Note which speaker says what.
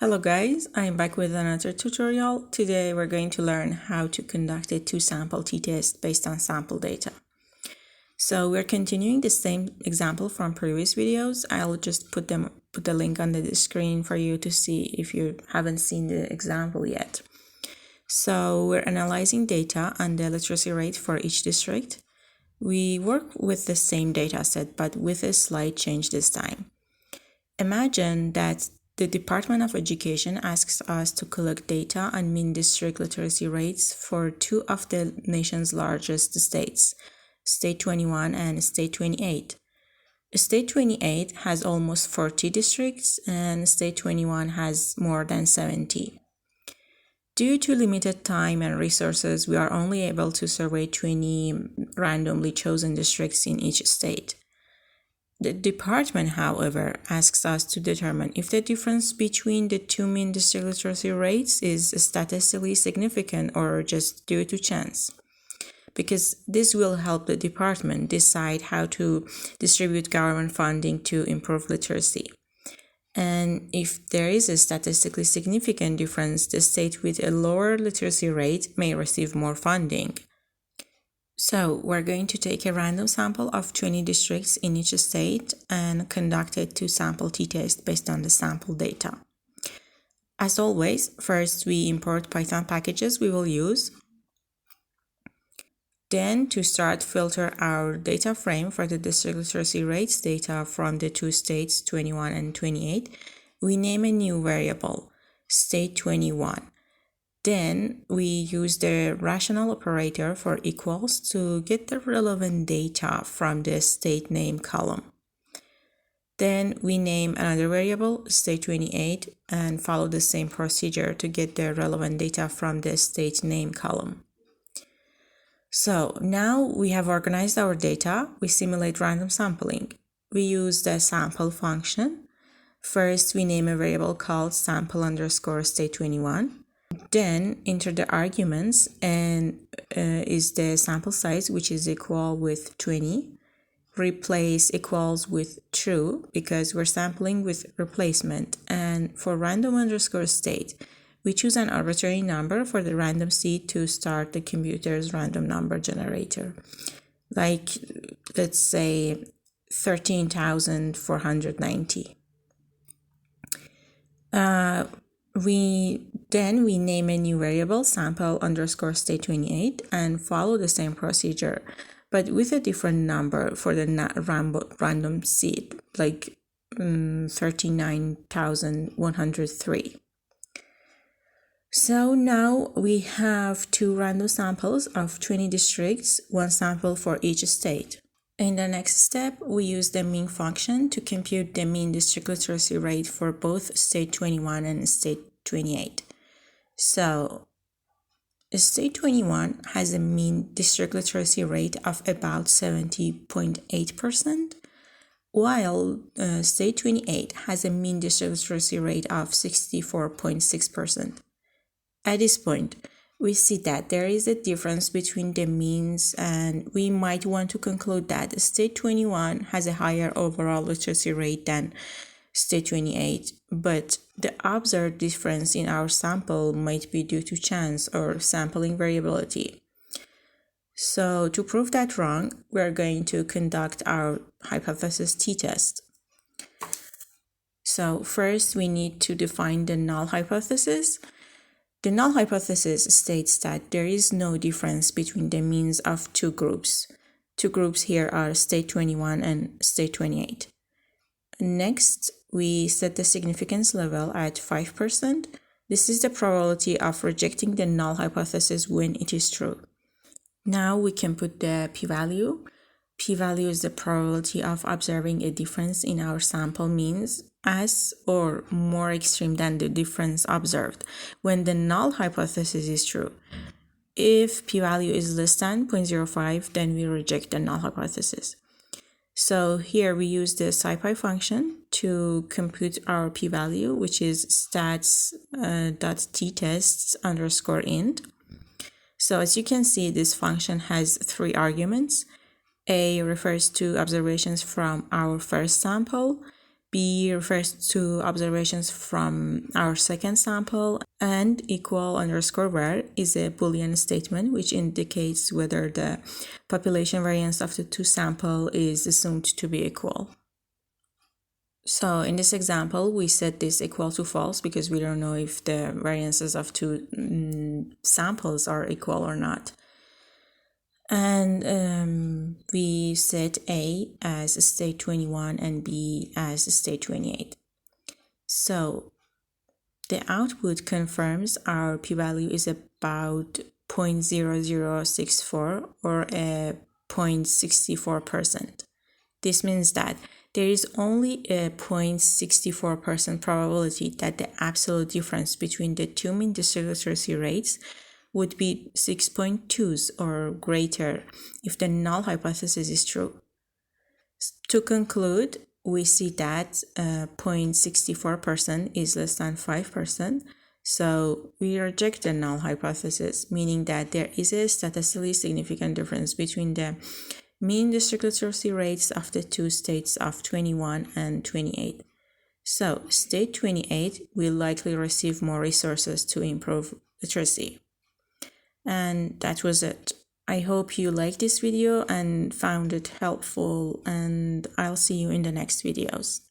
Speaker 1: Hello guys, I'm back with another tutorial. Today we're going to learn how to conduct a two-sample t-test based on sample data. So we're continuing the same example from previous videos. I'll just put the link on the screen for you to see if you haven't seen the example yet. So we're analyzing data on the literacy rate for each district. We work with the same data set but with a slight change this time. Imagine that the Department of Education asks us to collect data on mean district literacy rates for two of the nation's largest states, State 21 and State 28. State 28 has almost 40 districts and State 21 has more than 70. Due to limited time and resources, we are only able to survey 20 randomly chosen districts in each state. The department, however, asks us to determine if the difference between the two mean district literacy rates is statistically significant or just due to chance, because this will help the department decide how to distribute government funding to improve literacy. And if there is a statistically significant difference, the state with a lower literacy rate may receive more funding. So we're going to take a random sample of 20 districts in each state and conduct a two-sample t-test based on the sample data. As always, first we import Python packages we will use. Then to start, filter our data frame for the district literacy rates data from the two states 21 and 28. We name a new variable, state 21. Then we use the rational operator for equals to get the relevant data from the state name column. Then we name another variable, state 28, and follow the same procedure to get the relevant data from the state name column. So now we have organized our data. We simulate random sampling. We use the sample function. First, we name a variable called sample_state21. Then enter the arguments and is the sample size, which is equal with 20. Replace equals with true because we're sampling with replacement. And for random_state, we choose an arbitrary number for the random seed to start the computer's random number generator. Like, let's say 13,490. We name a new variable, sample_state28, and follow the same procedure, but with a different number for the random seed, like 39,103. So now we have two random samples of 20 districts, one sample for each state. In the next step, we use the mean function to compute the mean district literacy rate for both state 21 and state 28. So, state 21 has a mean district literacy rate of about 70.8%, while state 28 has a mean district literacy rate of 64.6%. At this point, we see that there is a difference between the means, and we might want to conclude that state 21 has a higher overall literacy rate than state 28, but the observed difference in our sample might be due to chance or sampling variability. So to prove that wrong, we're going to conduct our hypothesis t-test. So first we need to define the null hypothesis. The null hypothesis states that there is no difference between the means of two groups. Two groups here are state 21 and state 28. Next, we set the significance level at 5%. This is the probability of rejecting the null hypothesis when it is true. Now we can put the p-value. P-value is the probability of observing a difference in our sample means as or more extreme than the difference observed when the null hypothesis is true. If p-value is less than 0.05, then we reject the null hypothesis. So here we use the scipy function to compute our p-value, which is stats.ttests_int. So as you can see, this function has three arguments. A refers to observations from our first sample, B refers to observations from our second sample, and equal underscore var is a Boolean statement which indicates whether the population variance of the two samples is assumed to be equal. So in this example, we set this equal to false because we don't know if the variances of two samples are equal or not. And we set A as state 21 and B as state 28. So the output confirms our p-value is about 0.0064 or a 0.64%. This means that there is only a 0.64% probability that the absolute difference between the two mean distributor rates would be 6.2s or greater if the null hypothesis is true. To conclude, we see that 0.64% is less than 5%, so we reject the null hypothesis, meaning that there is a statistically significant difference between the mean distributor rates of the two states of 21 and 28. So state 28 will likely receive more resources to improve literacy. And that was it. I hope you liked this video and found it helpful, and I'll see you in the next videos.